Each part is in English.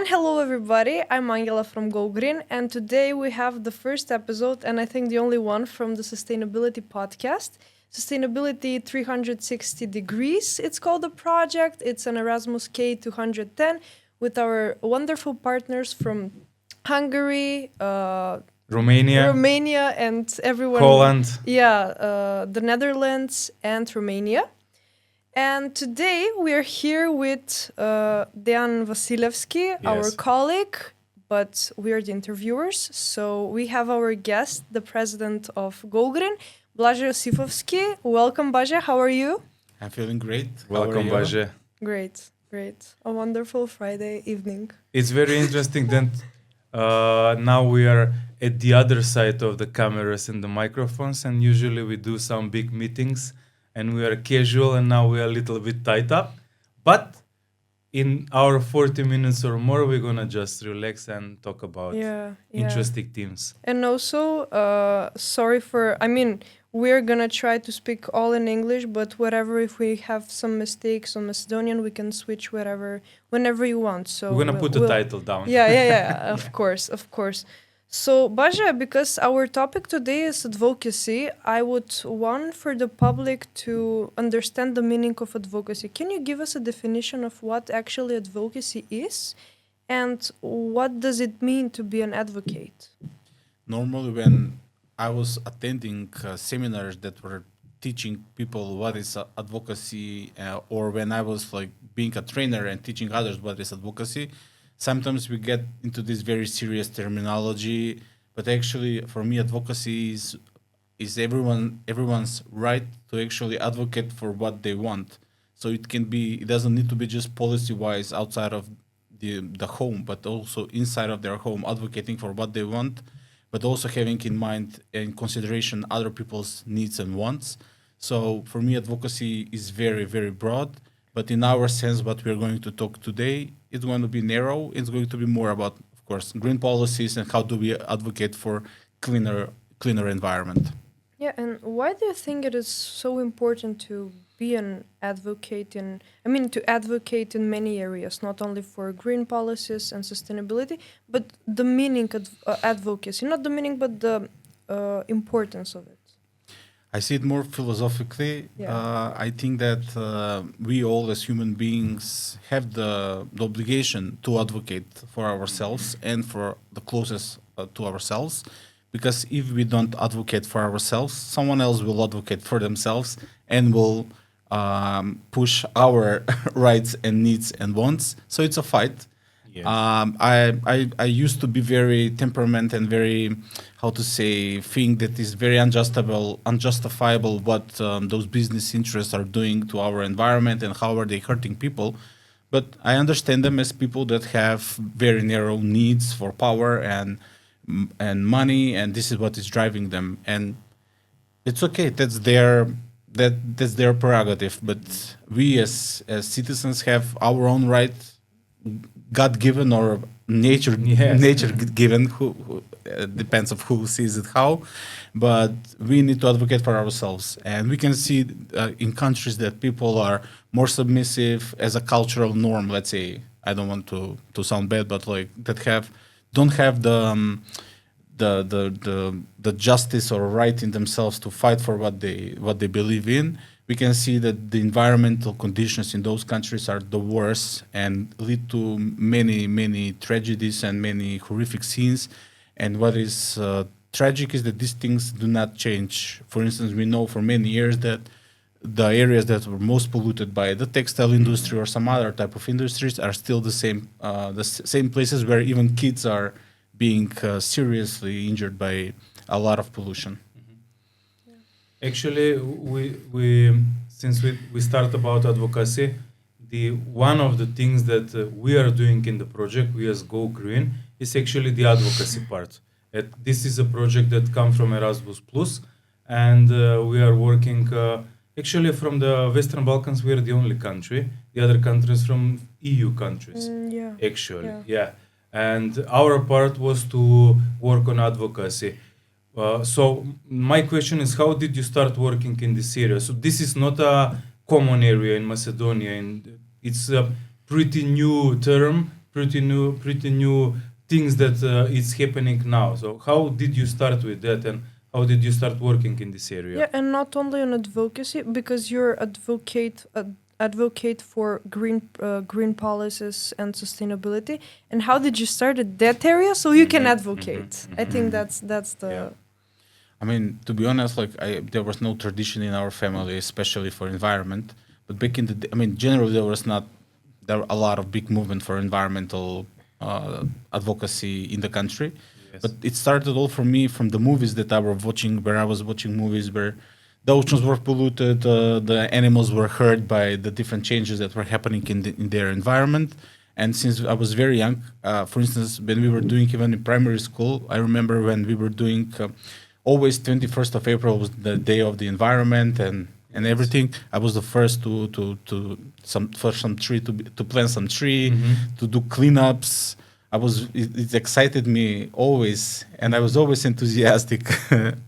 And hello, everybody. I'm Angela from Go Green, and today we have the first episode, and I think the only one from the Sustainability podcast. Sustainability 360 Degrees, it's called the project. It's an Erasmus K210 with our wonderful partners from Hungary, Romania, and everyone. Holland. The Netherlands and Romania. And today we are here with Dejan Vasilevsky, our colleague, but we are the interviewers. So we have our guest, the president of Gogreen, Blazhe Josifovski. Welcome, Blazhe. How are you? I'm feeling great. Welcome, Blazhe. Great. A wonderful Friday evening. It's very interesting that now we are at the other side of the cameras and the microphones, and usually we do some big meetings and we are casual, and now we are a little bit tight up. But in our 40 minutes or more, we're going to just relax and talk about interesting themes. And also, we're going to try to speak all in English, but if we have some mistakes on Macedonian, we can switch whenever you want. So we're going to put the title down. Of course. So, Blazhe, because our topic today is advocacy, I would want for the public to understand the meaning of advocacy. Can you give us a definition of what actually advocacy is? And what does it mean to be an advocate? Normally, when I was attending seminars that were teaching people what is advocacy, or when I was being a trainer and teaching others what is advocacy, sometimes we get into this very serious terminology, but actually, for me, advocacy is everyone's right to actually advocate for what they want. So it doesn't need to be just policy-wise outside of the home, but also inside of their home, advocating for what they want, but also having in mind and consideration other people's needs and wants. So for me, advocacy is very, very broad. But in our sense, what we're going to talk today, it's going to be narrow. It's going to be more about, of course, green policies and how do we advocate for cleaner environment. Yeah, and why do you think it is so important to be an advocate to advocate in many areas, not only for green policies and sustainability, but the meaning of advocacy, not the meaning, but the importance of it? I see it more philosophically. I think that we all as human beings have the obligation to advocate for ourselves and for the closest to ourselves, because if we don't advocate for ourselves, someone else will advocate for themselves and will push our rights and needs and wants. So it's a fight. Yes. I used to be very temperament and very, think that is very unjustifiable what those business interests are doing to our environment and how are they hurting people. But I understand them as people that have very narrow needs for power and money, and this is what is driving them. And it's okay. That's their prerogative. But we as citizens have our own right, God-given or nature-given, who depends of who sees it how, but we need to advocate for ourselves. And we can see in countries that people are more submissive as a cultural norm, let's say. I don't want to sound bad, but don't have the justice or right in themselves to fight for what they believe in. We can see that the environmental conditions in those countries are the worst and lead to many tragedies and many horrific scenes. And what is tragic is that these things do not change. For instance, we know for many years that the areas that were most polluted by the textile industry or some other type of industries are still the same places where even kids are being seriously injured by a lot of pollution. Actually, since we start about advocacy, one of the things that we are doing in the project, we as Go Green, is actually the advocacy part. This is a project that comes from Erasmus Plus, and we are working actually from the Western Balkans. We are the only country. The other countries from EU countries. And our part was to work on advocacy. So my question is, how did you start working in this area? So this is not a common area in Macedonia, and it's a pretty new term pretty new things that is happening now. So how did you start with that, and how did you start working in this area? Yeah, and not only on advocacy, because you're advocate for green policies and sustainability. And how did you start at that area so you can advocate? I think that's the. Yeah. I mean, to be honest, like there was no tradition in our family, especially for environment. But back in the day, I mean, generally there were a lot of big movement for environmental advocacy in the country. Yes. But it started all for me from the movies that I was watching, where I was watching movies where the oceans were polluted, the animals were hurt by the different changes that were happening in their environment. And since I was very young, for instance, when we were doing even in primary school, I remember when we were doing always 21st of April was the day of the environment and everything. I was the first to plant some tree, to do cleanups. It excited me always, and I was always enthusiastic.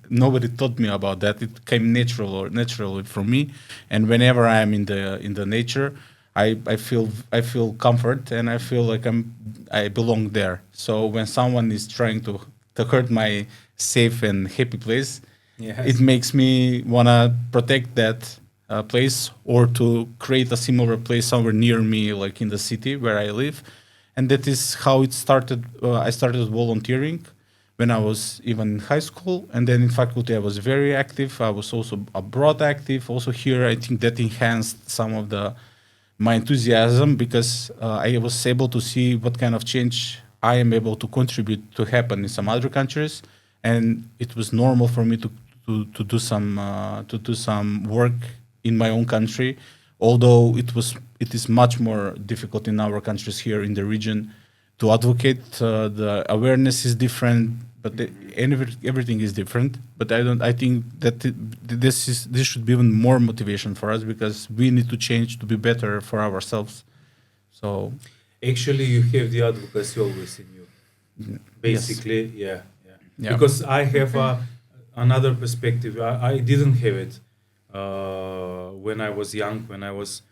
Nobody taught me about that. It came naturally for me. And whenever I am in the nature, I feel comfort, and I feel like I belong there. So when someone is trying to hurt my safe and happy place, Yes. it makes me wanna protect that place, or to create a similar place somewhere near me, like in the city where I live. And that is how it started. I started volunteering when I was even in high school, and then in faculty I was very active. I was also abroad active. Also here, I think that enhanced some of my enthusiasm, because I was able to see what kind of change I am able to contribute to happen in some other countries, and it was normal for me to do some work in my own country. Although it is much more difficult in our countries here in the region to advocate. The awareness is different, but everything is different. But I think that this should be even more motivation for us, because we need to change to be better for ourselves. So Actually, you have the advocacy always in you. Basically, Yeah. Because I have another perspective. I didn't have it when I was young, when I was,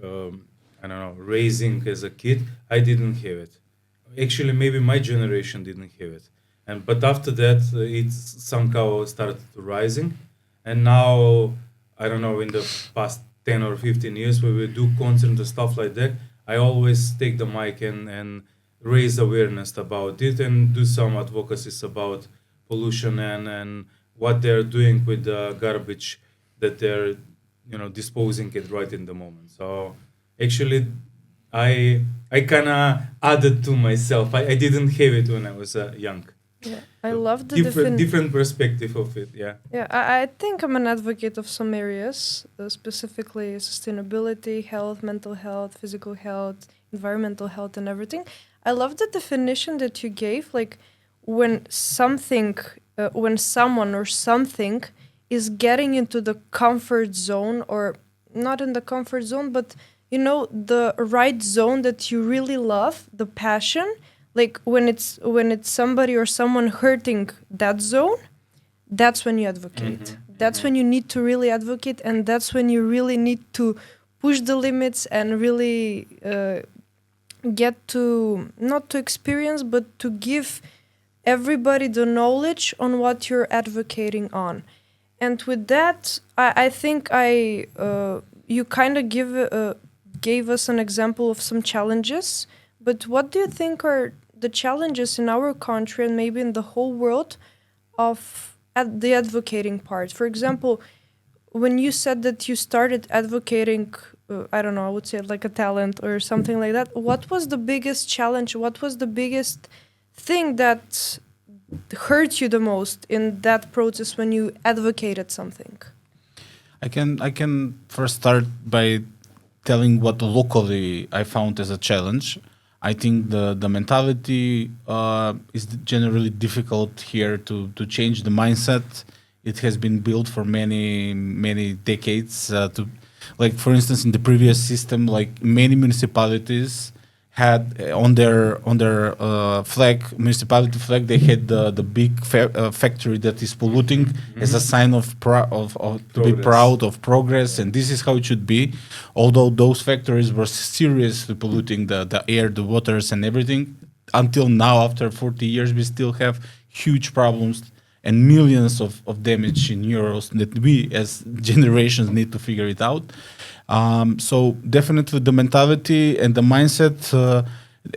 I don't know, raising as a kid. I didn't have it. Actually, maybe my generation didn't have it. But after that, it somehow started rising. And now, I don't know, in the past 10 or 15 years, where we do concerts and stuff like that, I always take the mic and raise awareness about it, and do some advocacies about pollution and what they're doing with the garbage that they're disposing it right in the moment. So actually, I kind of added to myself. I didn't have it when I was young. Yeah, I love the different perspective of it. Yeah. Yeah, I think I'm an advocate of some areas, specifically sustainability, health, mental health, physical health, environmental health, and everything. I love the definition that you gave, like when someone or something is getting into the comfort zone, or not in the comfort zone, but the right zone that you really love, the passion. Like when it's somebody or someone hurting that zone, that's when you advocate. That's when you need to really advocate, and that's when you really need to push the limits and really get to, not to experience, but to give everybody the knowledge on what you're advocating on. And with that, I think you kind of gave us an example of some challenges. But what do you think are the challenges in our country and maybe in the whole world of the advocating part? For example, when you said that you started advocating, I don't know, I would say like a talent or something like that, what was the biggest challenge? What was the biggest thing that hurt you the most in that process when you advocated something? I can first start by telling what locally I found as a challenge. I think the mentality is generally difficult here to change the mindset. It has been built for many decades. Like for instance, in the previous system, like many municipalities had on their flag, municipality flag, they had the big factory that is polluting as a sign of to be proud of progress, and this is how it should be. Although those factories were seriously polluting the air, the waters, and everything, until now, after 40 years, we still have huge problems and millions of damage in euros that we as generations need to figure it out. So definitely the mentality and the mindset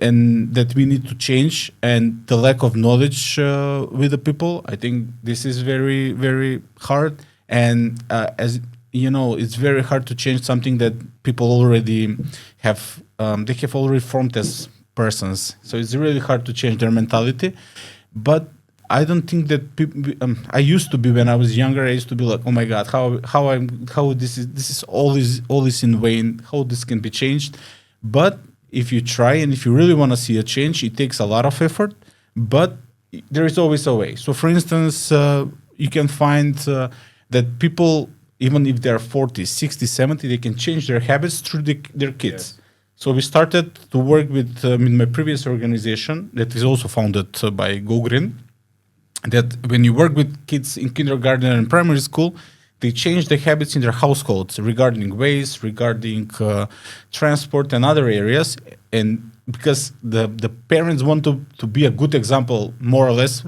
and that we need to change, and the lack of knowledge with the people. I think this is very, very hard. And as you know, it's very hard to change something that people already have, they have already formed as persons. So it's really hard to change their mentality. But I don't think that people. I used to be, when I was younger. I used to be like, "Oh my God, how this is all is in vain. How this can be changed?" But if you try and if you really want to see a change, it takes a lot of effort. But there is always a way. So, for instance, you can find that people, even if they're 40, 60, 70, they can change their habits through their kids. Yes. So we started to work with in my previous organization that is also founded by Go Green. That when you work with kids in kindergarten and primary school, they change the habits in their households regarding waste, regarding transport and other areas. And because the parents want to be a good example, more or less,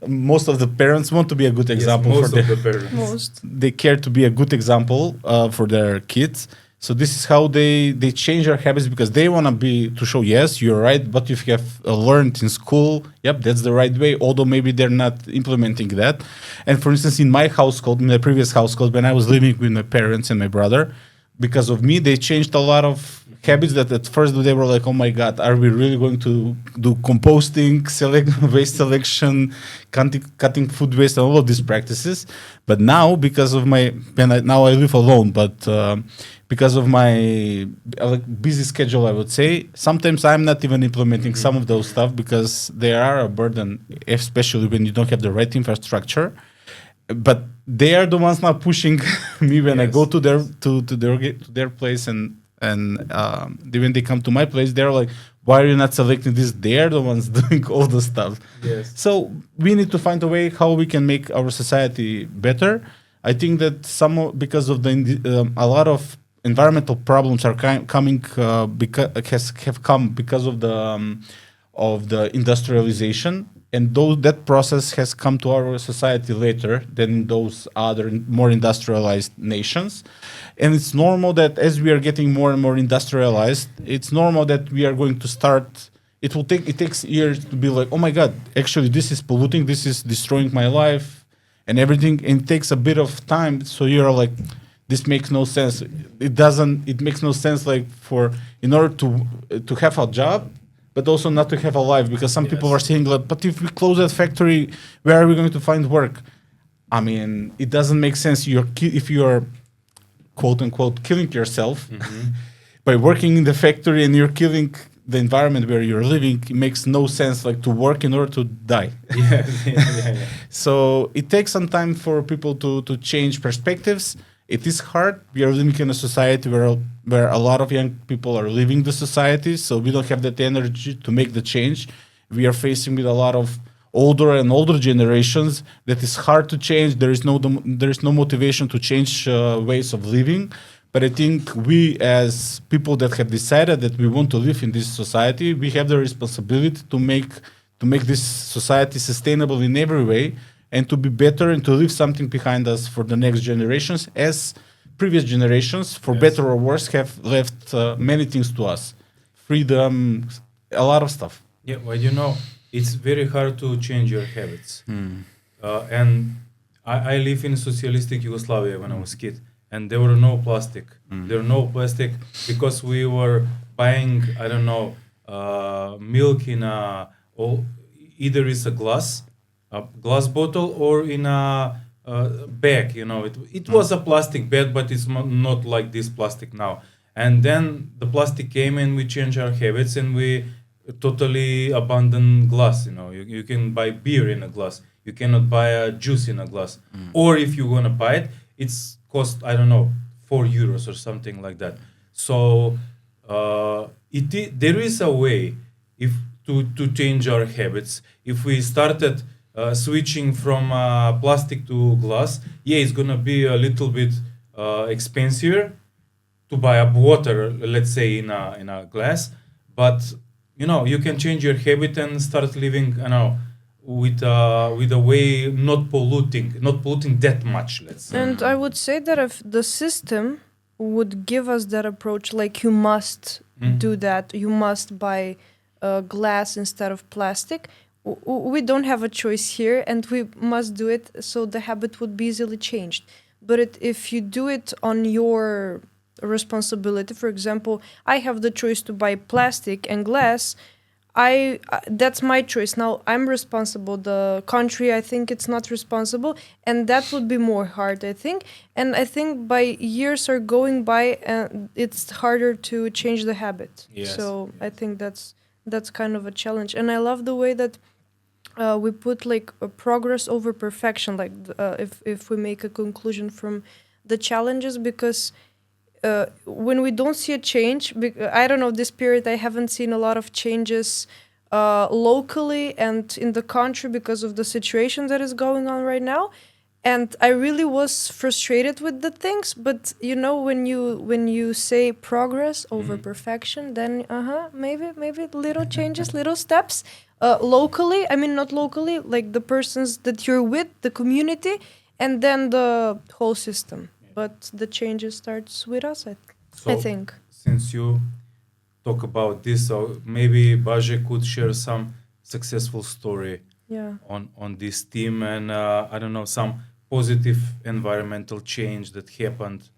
most of the parents want to be a good example. Yes, for the parents. They care to be a good example for their kids. So this is how they change their habits, because they want to show, yes, you're right, but if you have learned in school, yep, that's the right way, although maybe they're not implementing that. And for instance, in my household, in my previous household, when I was living with my parents and my brother, because of me, they changed a lot of habits that at first they were like, oh my God, are we really going to do composting, waste selection, cutting food waste, and all of these practices? But now, because of now I live alone, but because of my busy schedule, I would say, sometimes I'm not even implementing some of those stuff because they are a burden, especially when you don't have the right infrastructure. But they are the ones now pushing me when I go to their place, and when they come to my place, they're like, why are you not selecting this? They're the ones doing all the stuff. Yes. So we need to find a way how we can make our society better. I think that because of a lot of environmental problems are coming have come because of the industrialization, and that process has come to our society later than those other more industrialized nations. And it's normal that as we are getting more and more industrialized, it's normal that we are going to start. It takes years to be like, oh my God, actually this is polluting, this is destroying my life and everything, and it takes a bit of time. So you're like, this makes no sense. It makes no sense, like, in order to have a job, but also not to have a life, because some people are saying, like, but if we close that factory, where are we going to find work? I mean, it doesn't make sense. If you're quote unquote killing yourself by working in the factory, and you're killing the environment where you're living, it makes no sense, like, to work in order to die. Yeah. So it takes some time for people to change perspectives. It is hard. We are living in a society where a lot of young people are leaving the society, so we don't have that energy to make the change. We are facing with a lot of older generations that is hard to change. There is no motivation to change ways of living. But I think we, as people that have decided that we want to live in this society, we have the responsibility to make this society sustainable in every way, and to be better, and to leave something behind us for the next generations, as previous generations, for better or worse, have left many things to us. Freedom, a lot of stuff. Yeah, well, it's very hard to change your habits. And I live in socialistic Yugoslavia when I was a kid, and there were no plastic. There were no plastic because we were buying, I don't know, milk in either it's a glass bottle or in a bag. It was a plastic bag, but it's not like this plastic now. And then the plastic came, and we changed our habits, and we totally abandoned glass. You can buy beer in a glass. You cannot buy a juice in a glass. Or if you want to buy it, it's cost, I don't know, €4 or something like that. So there is a way if to change our habits. If we started switching from plastic to glass, yeah, it's gonna be a little bit expensive to buy up water, let's say in a glass, but you can change your habit and start living, with a way not polluting that much, let's say. And I would say that if the system would give us that approach, like you must do that, you must buy glass instead of plastic, we don't have a choice here and we must do it, so the habit would be easily changed. But if you do it on your responsibility, for example, I have the choice to buy plastic and glass, that's my choice. Now I'm responsible. The country, I think it's not responsible, and that would be more hard, I think. And I think by years are going by, it's harder to change the habit. Yes, so yes. I think that's kind of a challenge. And I love the way that we put like a progress over perfection. Like if we make a conclusion from the challenges, because when we don't see a change, I don't know, this period I haven't seen a lot of changes locally and in the country because of the situation that is going on right now. And I really was frustrated with the things, but when you say progress over perfection, then maybe little changes, little steps locally. I mean, not locally, like the persons that you're with, the community, and then the whole system. But the changes starts with us, I think. Since you talk about this, so maybe Blazhe could share some successful story on this team, and I don't know, some positive environmental change that happened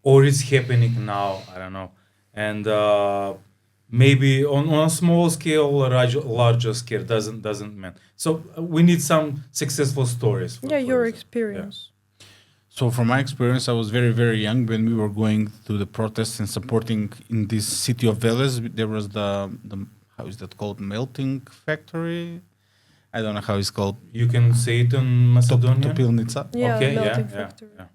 or is happening now, I don't know, and maybe on a small scale or larger scale, doesn't matter. So we need some successful stories. For your example. experience. So from my experience, I was very, very young when we were going to the protests and supporting in this city of Veles. There was the how is that called, melting factory? I don't know how it's called. You can say it in Macedonian. Topilnica. Yeah, Okay, melting yeah, factory. yeah.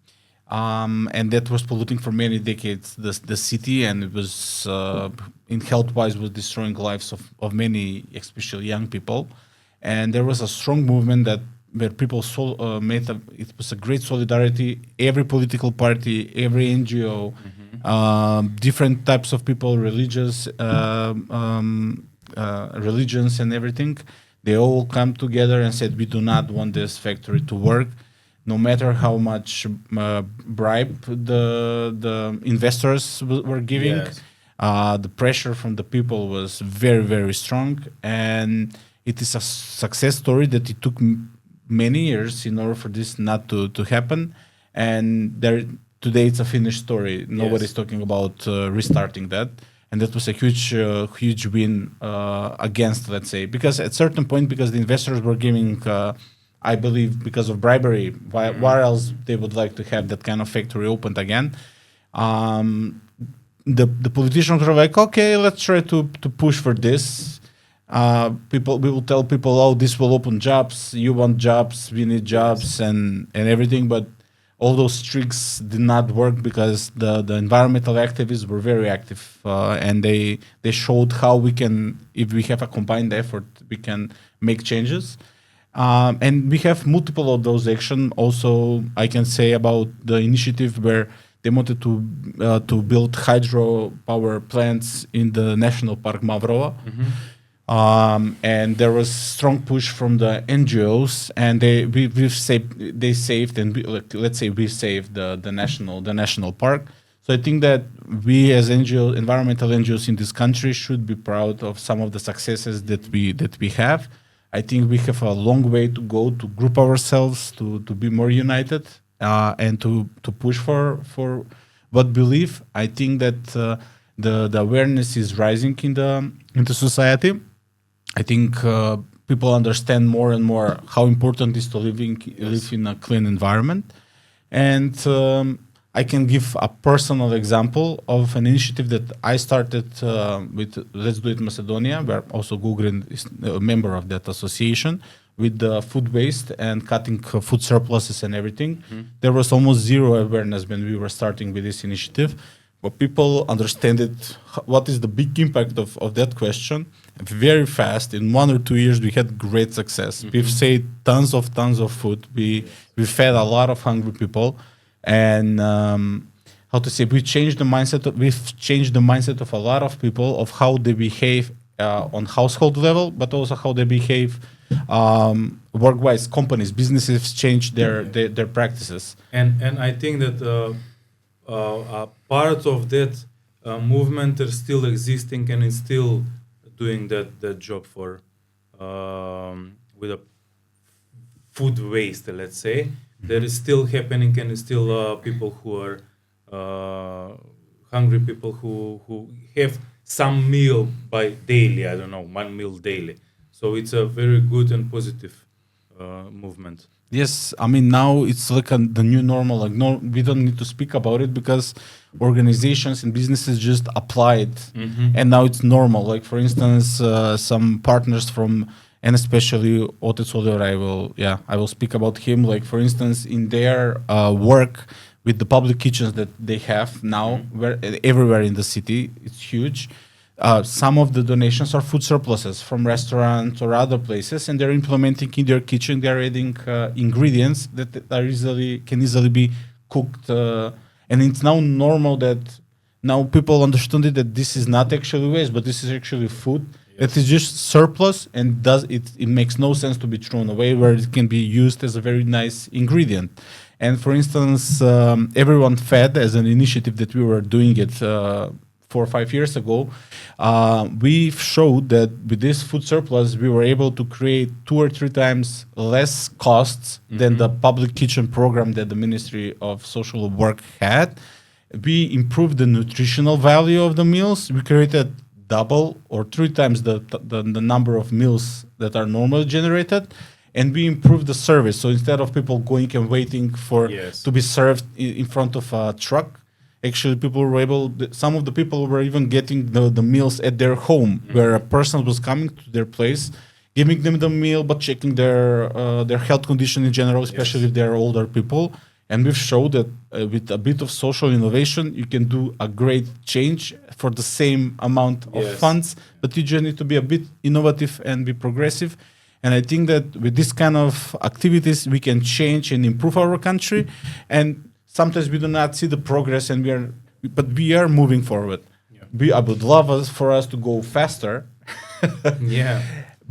And that was polluting for many decades the city, and it was in health-wise was destroying lives of many, especially young people. And there was a strong movement that where people it was a great solidarity. Every political party, every NGO, different types of people, religions and everything. They all come together and said, we do not want this factory to work, no matter how much bribe the investors were giving. Yes. The pressure from the people was very, very strong. And it is a success story that it took many years in order for this not to happen. And today it's a finished story. Nobody's talking about restarting that. And that was a huge win against, let's say, because at certain point, because the investors were giving, I believe, because of bribery, why else they would like to have that kind of factory opened again? The politicians were like, okay, let's try to push for this. We will tell people, oh, this will open jobs. You want jobs, we need jobs, and everything. But all those tricks did not work because the environmental activists were very active, and they showed how we can, if we have a combined effort, we can make changes. And we have multiple of those actions. Also, I can say about the initiative where they wanted to build hydropower plants in the National Park Mavrova. And there was strong push from the NGOs, and we saved the national park. So I think that we as environmental NGOs in this country should be proud of some of the successes that we have. I think we have a long way to go to group ourselves, to be more united, and to push for what belief. I think that the awareness is rising in the society. I think people understand more and more how important it is to live in a clean environment. And I can give a personal example of an initiative that I started with Let's Do It Macedonia, where also Gugrin is a member of that association, with the food waste and cutting food surpluses and everything. There was almost zero awareness when we were starting with this initiative. what people understand it, what is the big impact of that question. Very fast, in 1 or 2 years, we had great success. We've saved tons of food. We fed a lot of hungry people, and how to say, we've changed the mindset of a lot of people of how they behave on household level, but also how they behave work-wise. Companies, businesses change their practices. And I think that a part of that movement is still existing and is still doing that job for with a food waste, let's say. That is still happening, and still people who are hungry, people who have some meal by daily, I don't know, 1 meal daily. So it's a very good and positive movement. Yes, I mean, now it's like the new normal. Like, no, we don't need to speak about it because organizations and businesses just apply it, and now it's normal. Like, for instance, some partners from, and especially Ote Soler, I will speak about him. Like, for instance, in their work with the public kitchens that they have now, where everywhere in the city, it's huge. Some of the donations are food surpluses from restaurants or other places, and they're implementing in their kitchen. They're adding ingredients that can easily be cooked, and it's now normal that now people understand that this is not actually waste, but this is actually food. It is just surplus, and it makes no sense to be thrown away, where it can be used as a very nice ingredient. And for instance, Everyone Fed, as an initiative that we were doing it 4 or 5 years ago, we showed that with this food surplus, we were able to create 2 or 3 times less costs than the public kitchen program that the Ministry of Social Work had. We improved the nutritional value of the meals. We created double or 3 times the number of meals that are normally generated, and we improved the service. So instead of people going and waiting for to be served in front of a truck, actually some of the people were even getting the meals at their home, where a person was coming to their place, giving them the meal, but checking their health condition in general, especially if they're older people. And we've showed that with a bit of social innovation, you can do a great change for the same amount of funds, but you just need to be a bit innovative and be progressive. And I think that with this kind of activities, we can change and improve our country. And sometimes we do not see the progress, but we are moving forward. I would love for us to go faster.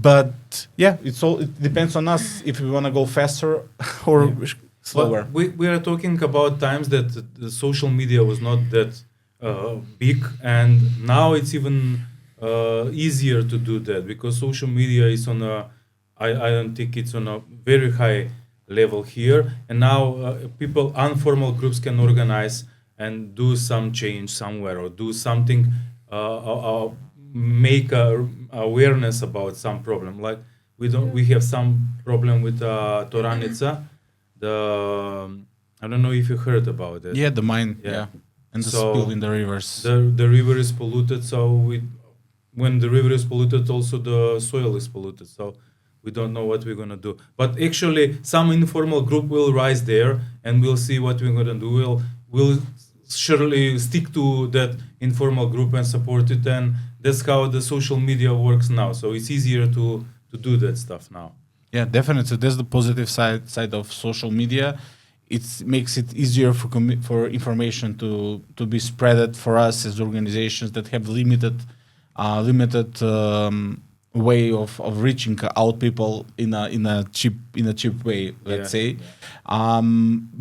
But it depends on us if we want to go faster or slower. We are talking about times that the social media was not that big, and now it's even easier to do that, because social media is on I don't think it's on a very high level here, and now informal groups can organize and do some change somewhere, or do something, make awareness about some problem. Like we have some problem with Toranica. I don't know if you heard about it. Yeah, the mine. Yeah, and the spill in the rivers. The river is polluted. So when the river is polluted, also the soil is polluted. So we don't know what we're gonna do. But actually, some informal group will rise there, and we'll see what we're gonna do. We'll surely stick to that informal group and support it, and that's how the social media works now. So it's easier to do that stuff now. Yeah, definitely. That's the positive side of social media. It makes it easier for information to be spreaded for us as organizations that have limited way of reaching out people in a cheap way, let's say.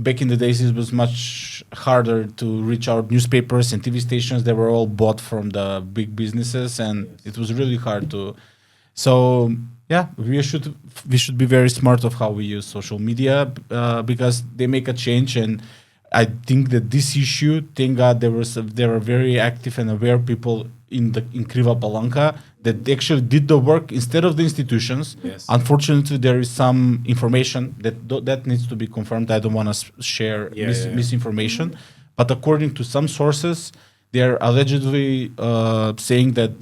Back in the days, it was much harder to reach out newspapers and TV stations. They were all bought from the big businesses, and it was really hard to. So we should be very smart of how we use social media, because they make a change. And I think that this issue, thank God, there were very active and aware people in Kriva Palanka that actually did the work instead of the institutions. Unfortunately, there is some information that needs to be confirmed. I don't want to share misinformation, but according to some sources, they are allegedly saying that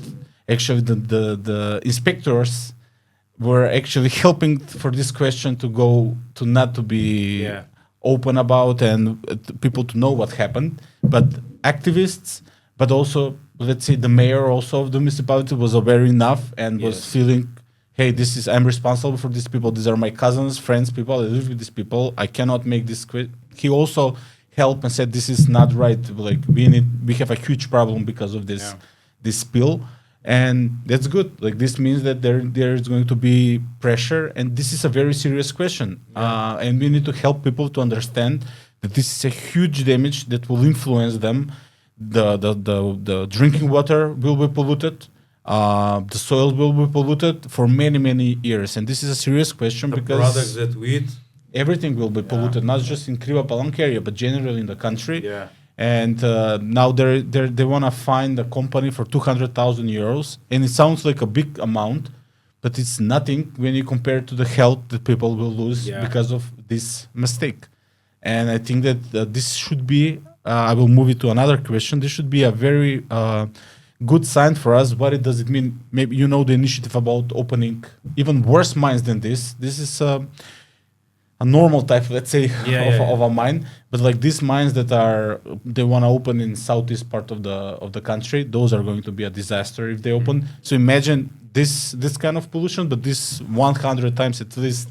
actually the inspectors were actually helping for this question to not to be open about, and people to know what happened. But activists, but also, let's say, the mayor also of the municipality was aware enough and was feeling, hey, I'm responsible for these people. These are my cousins, friends, people. I live with these people. I cannot make this quit. He also helped and said, this is not right. Like we have a huge problem because of this spill. And that's good. Like this means that there is going to be pressure, and this is a very serious question. And we need to help people to understand that this is a huge damage that will influence them. The drinking water will be polluted. The soil will be polluted for many, many years. And this is a serious question because products that we eat, everything will be polluted, not just in Kriva Palanka area, but generally in the country. Yeah. And now they want to find a company for 200,000 euros. And it sounds like a big amount, but it's nothing when you compare to the health that people will lose because of this mistake. And I think that this should be, I will move it to another question. This should be a very good sign for us. What does it mean? Maybe you know the initiative about opening even worse mines than this. This is a normal type, let's say, of a mine. But like these mines that they want to open in southeast part of the country, those are going to be a disaster if they open. So imagine this kind of pollution, but this 100 times at least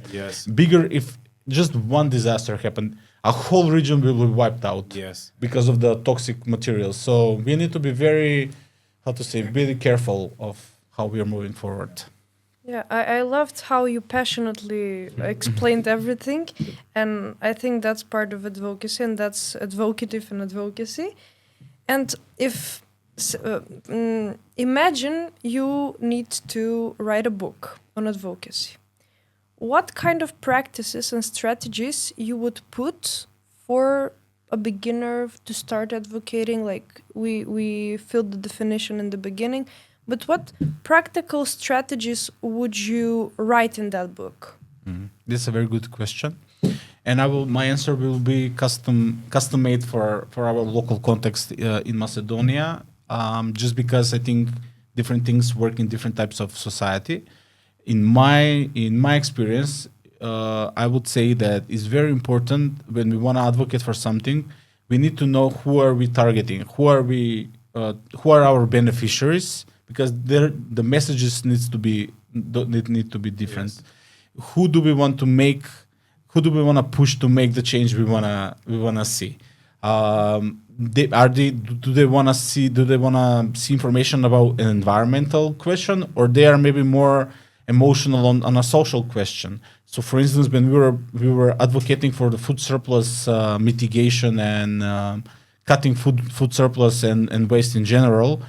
bigger. If just one disaster happened, a whole region will be wiped out because of the toxic materials. So we need to be very careful of how we are moving forward. Yeah, I loved how you passionately explained everything, and I think that's part of advocacy, and that's advocative and advocacy. And if imagine you need to write a book on advocacy, what kind of practices and strategies you would put for a beginner to start advocating? Like we filled the definition in the beginning, but what practical strategies would you write in that book? This is a very good question, and my answer will be custom made for our local context in Macedonia. Just because I think different things work in different types of society. In my experience, I would say that it's very important when we want to advocate for something. We need to know who are we targeting, who are our beneficiaries, because the messages need to be different. Who do we want to push to make the change we wanna see? Do they want to see information about an environmental question, or they are maybe more emotional on a social question? So, for instance, when we were advocating for the food surplus mitigation and cutting food surplus and waste in general,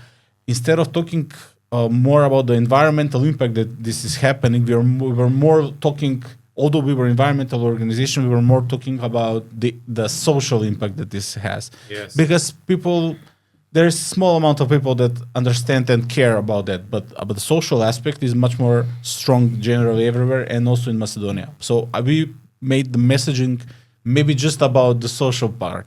instead of talking more about the environmental impact that this is happening, we were more talking. Although we were an environmental organization, we were more talking about the social impact that this has. Yes. Because there's a small amount of people that understand and care about that, but the social aspect is much more strong generally everywhere, and also in Macedonia. So we made the messaging maybe just about the social part,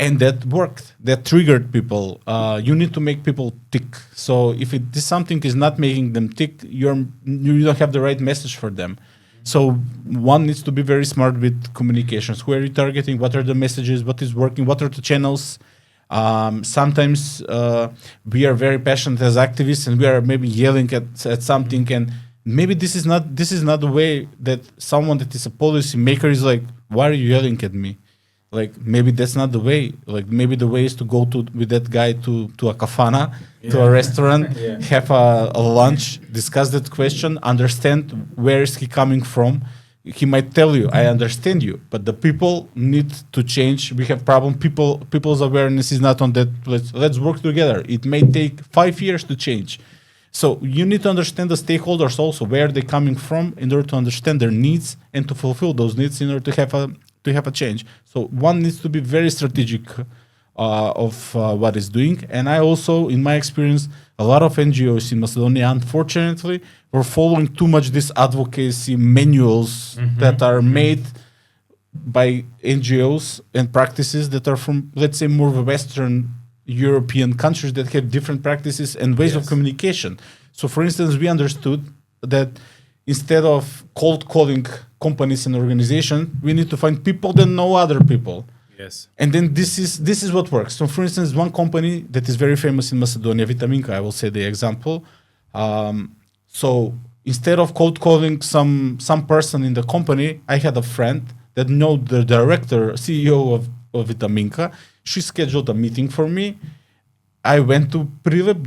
and that worked. That triggered people. You need to make people tick. So if something is not making them tick, you don't have the right message for them. So one needs to be very smart with communications. Who are you targeting? What are the messages? What is working? What are the channels? Sometimes we are very passionate as activists, and we are maybe yelling at something, and maybe this is not the way that someone that is a policy maker is like, why are you yelling at me? Like maybe that's not the way. Like maybe the way is to go with that guy to a kafana, to a restaurant, have a lunch, discuss that question, understand where is he coming from. He might tell you, I understand you, but the people need to change. We have problem. People's awareness is not on that. Let's work together. It may take 5 years to change. So you need to understand the stakeholders also, where they're coming from, in order to understand their needs and to fulfill those needs in order to have a change. So one needs to be very strategic of what is doing. And I also, in my experience, a lot of NGOs in Macedonia, unfortunately, were following too much these advocacy manuals that are made by NGOs and practices that are from, let's say, more Western European countries that have different practices and ways of communication. So, for instance, we understood that instead of cold calling companies and organizations, we need to find people that know other people. Yes. And then this is what works. So, for instance, one company that is very famous in Macedonia, Vitaminka, I will say the example. So instead of cold calling some person in the company, I had a friend that know the director, CEO of Vitaminka. She scheduled a meeting for me. I went to Prilep.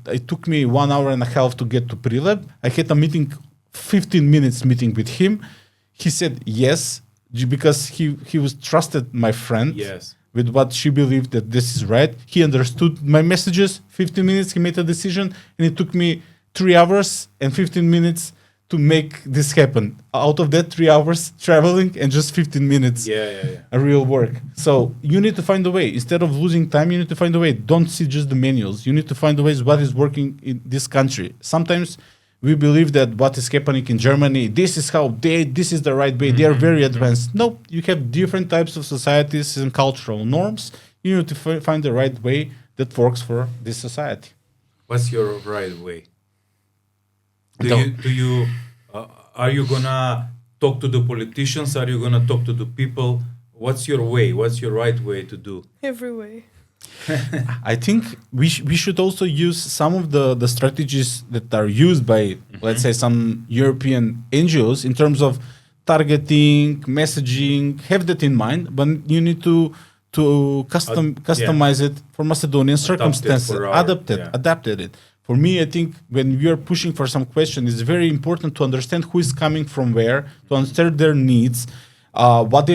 It took me 1 hour and a half to get to Prilep. I had a meeting, 15 minutes meeting with him. He said yes, because he was trusted my friend. Yes. With what she believed that this is right. He understood my messages. 15 minutes, he made a decision, and it took me 3 hours and 15 minutes to make this happen. Out of that, 3 hours traveling and just 15 minutes. A real work. So you need to find a way. Instead of losing time, you need to find a way. Don't see just the manuals. You need to find the ways what is working in this country. Sometimes we believe that what is happening in Germany, this is the right way. They are very advanced. No, you have different types of societies and cultural norms. You need to find the right way that works for this society. What's your right way? Are you gonna talk to the politicians? Are you gonna talk to the people? What's your way? What's your right way to do? Every way. I think we should also use some of the strategies that are used by, let's say, some European NGOs in terms of targeting, messaging. Have that in mind, but you need to customize it for Macedonian circumstances, adapted it. For me, I think when we are pushing for some question, it's very important to understand who is coming from where, to understand their needs, what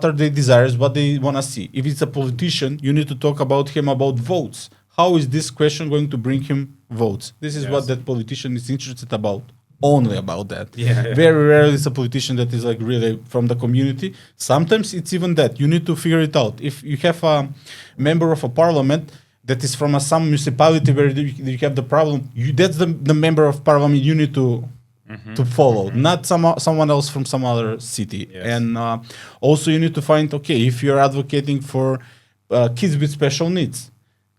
are their desires, what they want to see. If it's a politician, you need to talk about him about votes. How is this question going to bring him votes? This is what that politician is interested about. Only about that. Very rarely is a politician that is like really from the community. Sometimes it's even that. You need to figure it out. If you have a member of a parliament that is from some municipality where you have the problem, that's the member of parliament you need to follow, not someone else from some other city. And also you need to find, okay, if you're advocating for kids with special needs,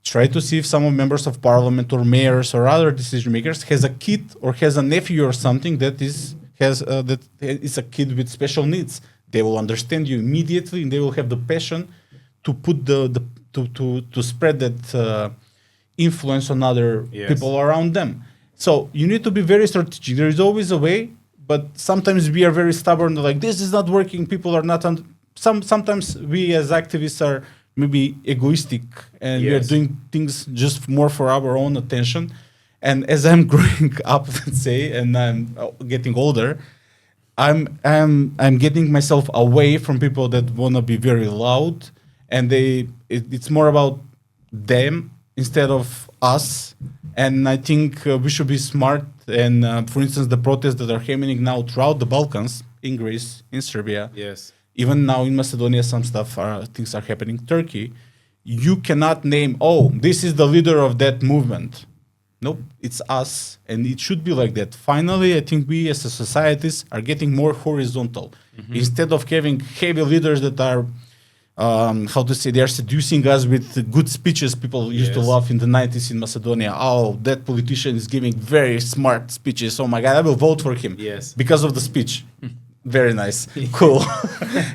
try to see if some of members of parliament or mayors or other decision makers has a kid or has a nephew or something that is a kid with special needs. They will understand you immediately, and they will have the passion to put to spread that influence on other people around them. So you need to be very strategic. There is always a way, but sometimes we are very stubborn. Like, this is not working. People are not. Sometimes we as activists are maybe egoistic, and we are doing things just more for our own attention. And as I'm growing up, let's say, and I'm getting older, I'm getting myself away from people that want to be very loud, and it's more about them instead of us. And I think we should be smart. And for instance, the protests that are happening now throughout the Balkans, in Greece, in Serbia, even now in Macedonia, some things are happening. Turkey, you cannot name, this is the leader of that movement. Nope, it's us, and it should be like that. Finally, I think we as a societies are getting more horizontal. Instead of having heavy leaders that are, they are seducing us with good speeches. People used to love in the 90s in Macedonia. Oh, that politician is giving very smart speeches. Oh my God, I will vote for him because of the speech. Very nice, cool.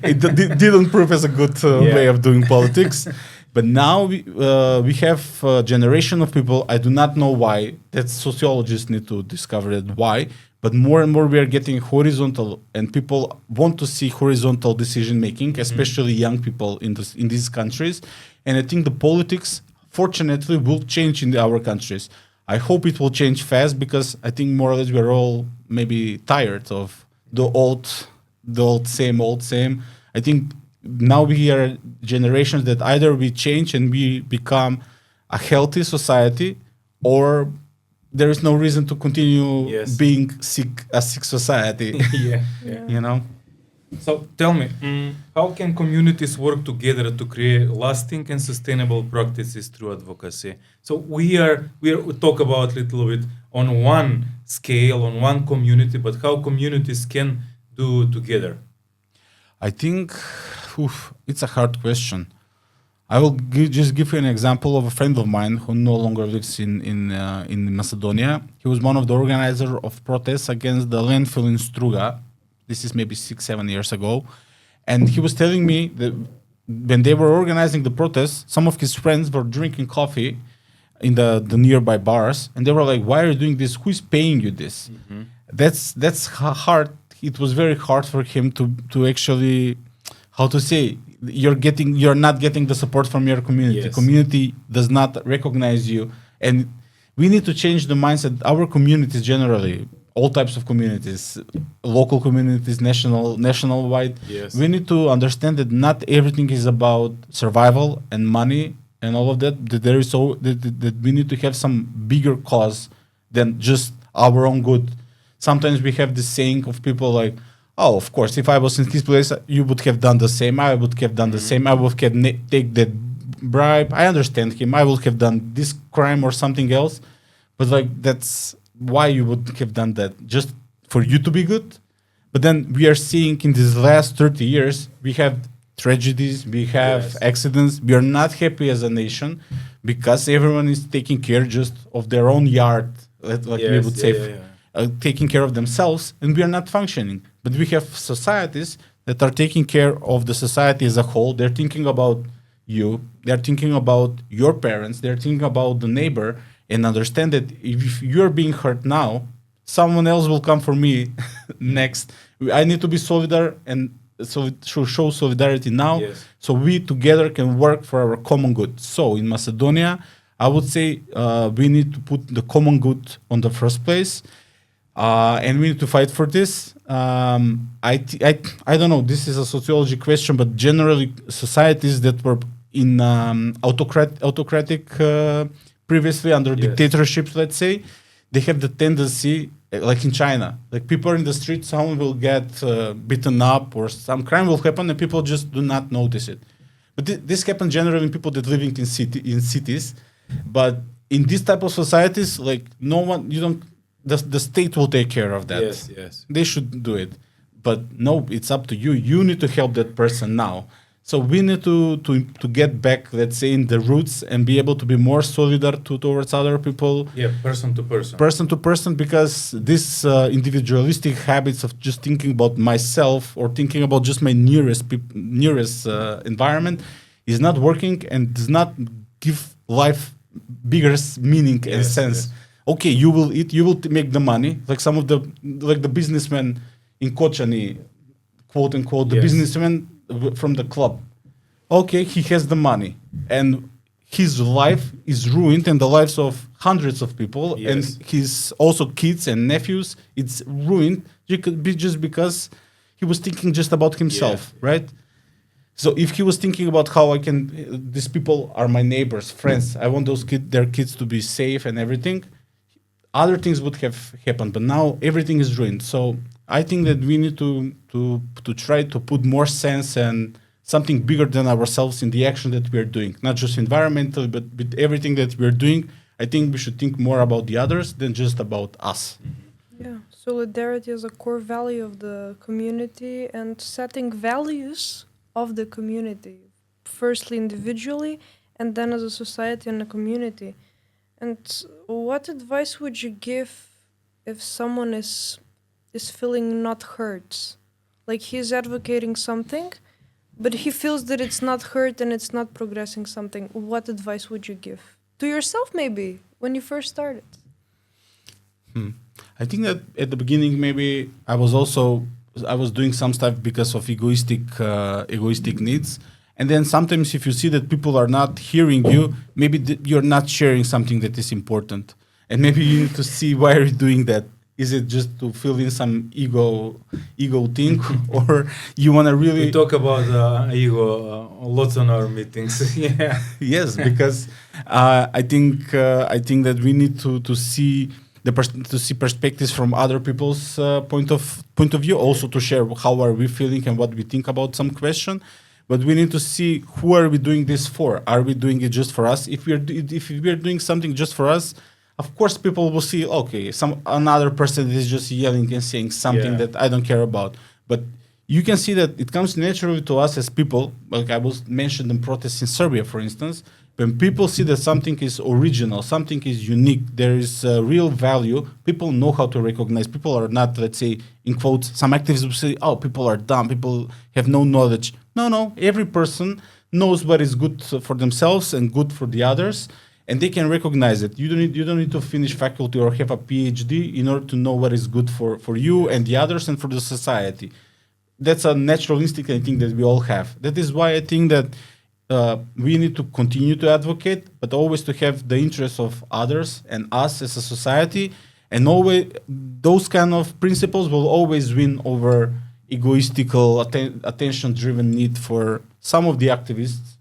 It didn't prove as a good way of doing politics. But now we have a generation of people, I do not know why, that sociologists need to discover that why, but more and more we are getting horizontal, and people want to see horizontal decision making, especially young people in these countries. And I think the politics, fortunately, will change in our countries. I hope it will change fast, because I think more or less we're all maybe tired of the old same. I think now we are generations that either we change and we become a healthy society, or there is no reason to continue being a sick society. You know. So tell me, how can communities work together to create lasting and sustainable practices through advocacy? So we talk about a little bit on one scale, on one community, but how communities can do together? I think it's a hard question. I will just give you an example of a friend of mine who no longer lives in Macedonia. He was one of the organizers of protests against the landfill in Struga. This is maybe 6-7 years ago. And he was telling me that when they were organizing the protests, some of his friends were drinking coffee in the nearby bars, and they were like, "Why are you doing this? Who is paying you this?" That's hard. It was very hard for him to actually, how to say, you're not getting the support from your community. Yes. Community does not recognize you, and we need to change the mindset. Our communities generally, all types of communities, local communities, national wide. Yes. We need to understand that not everything is about survival and money and all of that. That there is that we need to have some bigger cause than just our own good. Sometimes we have this saying of people like, "Oh, of course, if I was in his place, you would have done the same. I would have done the same. I would have take that bribe. I understand him. I would have done this crime or something else." But like, that's why you would have done that, just for you to be good. But then we are seeing in these last 30 years, we have tragedies, we have accidents. We are not happy as a nation because everyone is taking care just of their own yard, like we would say. Taking care of themselves, and we are not functioning. But we have societies that are taking care of the society as a whole. They're thinking about you. They're thinking about your parents. They're thinking about the neighbor, and understand that if you're being hurt now, someone else will come for me next. I need to be solidar and show solidarity now, so we together can work for our common good. So in Macedonia, I would say we need to put the common good on the first place. And we need to fight for this. I don't know, this is a sociology question, but generally societies that were in autocratic previously under dictatorships, let's say, they have the tendency, like in China, like people are in the street, someone will get beaten up or some crime will happen and people just do not notice it. But this happens generally in people that living in cities. But in this type of societies, like no one, you don't, the state will take care of that. Yes. They should do it. But no, it's up to you. You need to help that person now. So we need to get back, let's say, in the roots and be able to be more solidar towards other people. Yeah, person to person. Person to person, because this individualistic habits of just thinking about myself or thinking about just my nearest environment is not working and does not give life bigger meaning and sense. Yes. Okay, you will eat, you will make the money, like some of the businessmen in Kochani, quote unquote, the businessman from the club. Okay, he has the money, and his life is ruined, and the lives of hundreds of people, and his also kids and nephews, it's ruined just because he was thinking just about himself, right? So if he was thinking about how these people are my neighbors, friends, I want their kids to be safe and everything, other things would have happened, but now everything is ruined. So I think that we need to try to put more sense and something bigger than ourselves in the action that we are doing, not just environmentally, but with everything that we are doing. I think we should think more about the others than just about us. Yeah, solidarity is a core value of the community, and setting values of the community, firstly individually, and then as a society and a community. And what advice would you give if someone is feeling not heard? Like he's advocating something, but he feels that it's not heard and it's not progressing something. What advice would you give? To yourself, maybe, when you first started? I think that at the beginning, maybe I was doing some stuff because of egoistic needs. And then sometimes if you see that people are not hearing you, maybe you're not sharing something that is important. And maybe you need to see why are you doing that. Is it just to fill in some ego thing, or you want to really... We talk about ego lots on our meetings. Yes, because I think that we need to see perspectives from other people's point of view, also to share how are we feeling and what we think about some question. But we need to see who are we doing this for. Are we doing it just for us? If we are doing something just for us, of course people will see, okay, another person is just yelling and saying something that I don't care about. But you can see that it comes naturally to us as people. Like I was mentioned in protests in Serbia, for instance. When people see that something is original, something is unique, there is real value, people know how to recognize. People are not, let's say, in quotes, some activists will say, oh, people are dumb, people have no knowledge. No, every person knows what is good for themselves and good for the others, and they can recognize it. You don't need to finish faculty or have a PhD in order to know what is good for you and the others and for the society. That's a natural instinct, I think, that we all have. That is why I think that we need to continue to advocate, but always to have the interests of others and us as a society, and always those kind of principles will always win over egoistical, attention-driven need for some of the activists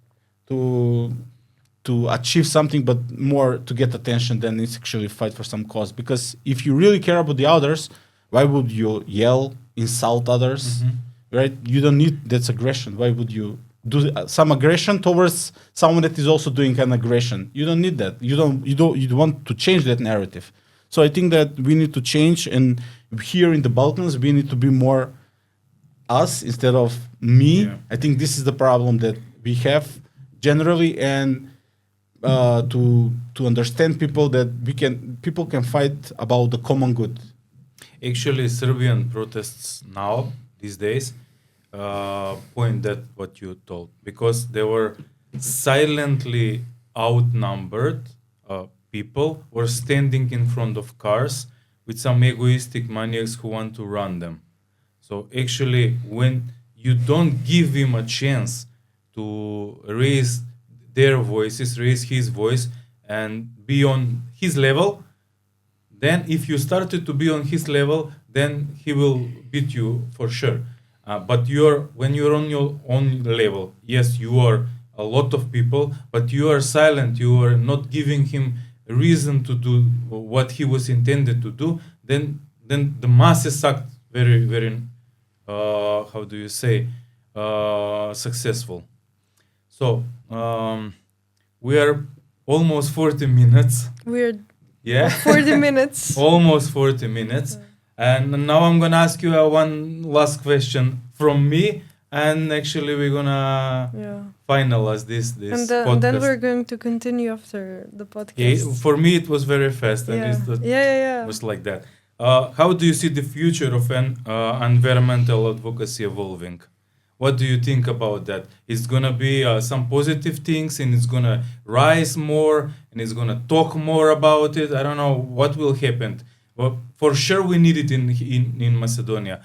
to achieve something, but more to get attention than it's actually fight for some cause. Because if you really care about the others, why would you yell, insult others, right? You don't need that's aggression. Why would you do some aggression towards someone that is also doing an aggression? You don't need that. You want to change that narrative. So I think that we need to change, and here in the Balkans, we need to be more us instead of me. Yeah. I think this is the problem that we have generally, and to understand people that people can fight about the common good. Actually, Serbian protests now these days point that what you told, because they were silently outnumbered. People were standing in front of cars with some egoistic maniacs who want to run them. So actually, when you don't give him a chance to raise their voices, raise his voice, and be on his level, then if you started to be on his level, then he will beat you for sure. But when you're on your own level, yes, you are a lot of people, but you are silent, you are not giving him reason to do what he was intended to do, then the masses act very, very, how do you say, successful. So we are almost 40 minutes. Weird. Yeah. 40 minutes. Almost 40 minutes. And now I'm going to ask you one last question from me. And actually, we're going to finalize this podcast. And then we're going to continue after the podcast. Yeah, for me, it was very fast. And it was like that. How do you see the future of environmental advocacy evolving? What do you think about that? It's going to be some positive things, and it's going to rise more, and it's going to talk more about it. I don't know what will happen. But for sure, we need it in Macedonia.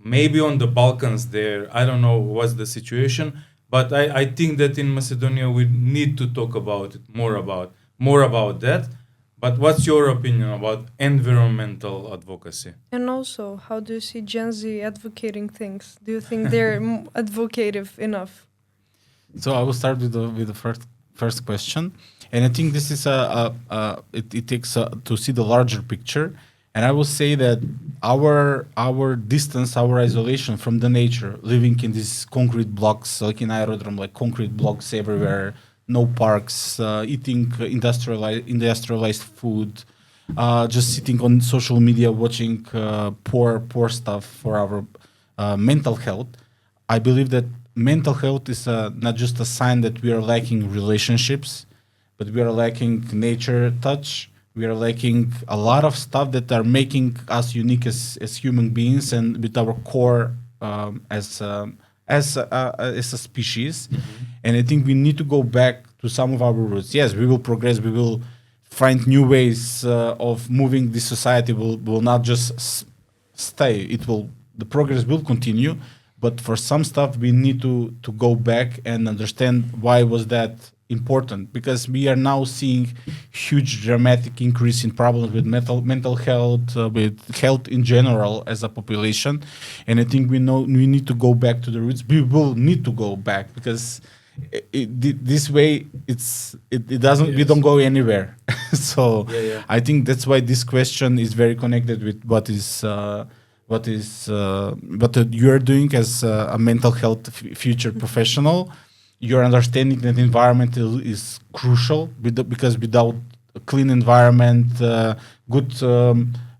Maybe on the Balkans there, I don't know what's the situation. But I think that in Macedonia, we need to talk about it, more about that. But what's your opinion about environmental advocacy? And also, how do you see Gen Z advocating things? Do you think they're advocative enough? So I will start with the first question, and I think this is it takes to see the larger picture. And I will say that our distance, our isolation from the nature, living in these concrete blocks, like in Aerodrome, like concrete blocks everywhere. No parks, eating industrialized food, just sitting on social media watching poor stuff for our mental health. I believe that mental health is not just a sign that we are lacking relationships, but we are lacking nature touch. We are lacking a lot of stuff that are making us unique as human beings and with our core as a species. And I think we need to go back to some of our roots. Yes, we will progress. We will find new ways of moving this society. Will not just stay. The progress will continue. But for some stuff, we need to go back and understand why was that important. Because we are now seeing huge dramatic increase in problems with mental health, with health in general as a population. And I think we need to go back to the roots. We will need to go back because this way it doesn't. Yes. We don't go anywhere. So I think that's why this question is very connected with what you're doing as a mental health future professional. Your understanding that environment is crucial because without a clean environment, good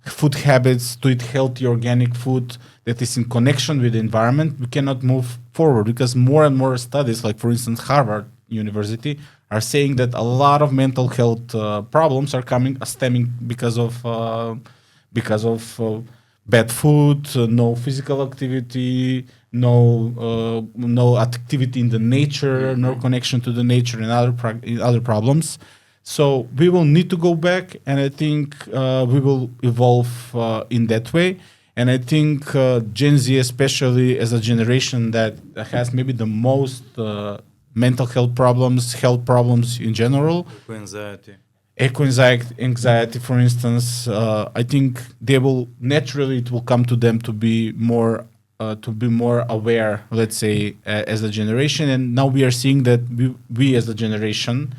food habits, to eat healthy organic food that is in connection with the environment, we cannot move forward. Because more and more studies, like for instance Harvard University, are saying that a lot of mental health problems are stemming because of bad food, no physical activity, no activity in the nature, no connection to the nature, and other problems. So we will need to go back, and I think we will evolve in that way. And I think Gen Z, especially as a generation that has maybe the most mental health problems in general, eco-anxiety, for instance, I think they will naturally, it will come to them to be more aware, let's say, as a generation. And now we are seeing that we as a generation,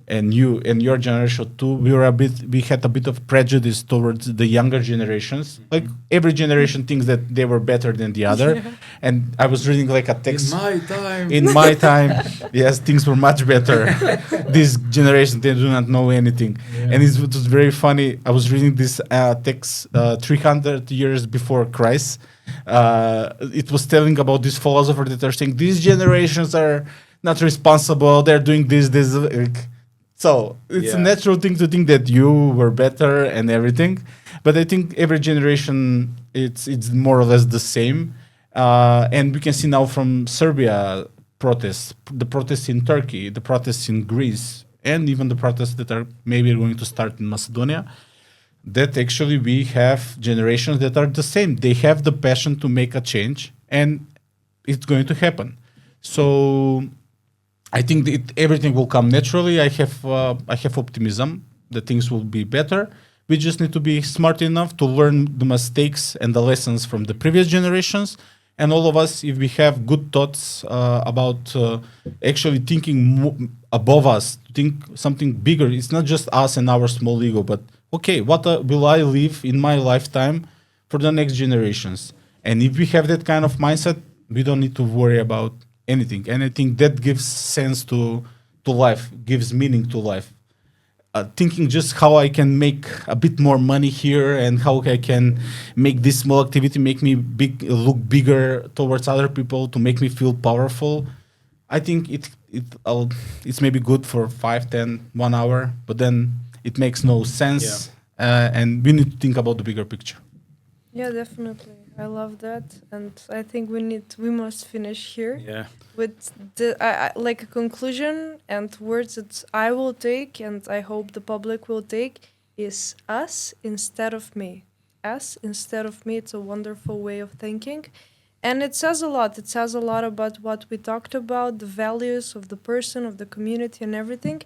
and you and your generation too, we had a bit of prejudice towards the younger generations. Like every generation thinks that they were better than the other. Yeah. And I was reading like a text. In my time, Yes, things were much better. This generation, they do not know anything. Yeah. And it was very funny. I was reading this text 300 years before Christ. It was telling about this philosopher that are saying these generations are not responsible. They're doing this. So it's a natural thing to think that you were better and everything. But I think every generation, it's more or less the same. And we can see now from Serbia protests, the protests in Turkey, the protests in Greece, and even the protests that are maybe going to start in Macedonia, that actually we have generations that are the same. They have the passion to make a change, and it's going to happen. So I think everything will come naturally. I have optimism that things will be better. We just need to be smart enough to learn the mistakes and the lessons from the previous generations. And all of us, if we have good thoughts about actually thinking above us, think something bigger. It's not just us and our small ego, but okay, what will I leave in my lifetime for the next generations? And if we have that kind of mindset, we don't need to worry about anything. And I think that gives sense to life, gives meaning to life. Thinking just how I can make a bit more money here and how I can make this small activity make me look bigger towards other people, to make me feel powerful. I think it's maybe good for 5, 10, 1 hour, but then it makes no sense. And we need to think about the bigger picture. Yeah, definitely. I love that, and I think we must finish here with like a conclusion and words that I will take, and I hope the public will take, is us instead of me. Us instead of me. It's a wonderful way of thinking, and it says a lot. It says a lot about what we talked about, the values of the person, of the community, and everything.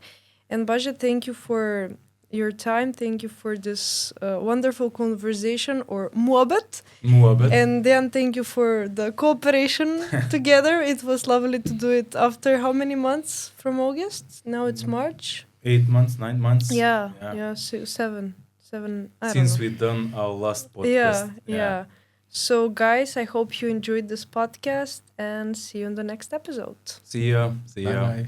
And Blazhe, thank you for your time. Thank you for this wonderful conversation, or muhabbet. And then thank you for the cooperation together. It was lovely to do it after how many months from August? Now it's March. 8 months, 9 months. Yeah, 7. Since we've done our last podcast. Yeah. So guys, I hope you enjoyed this podcast, and see you in the next episode. See ya. Bye.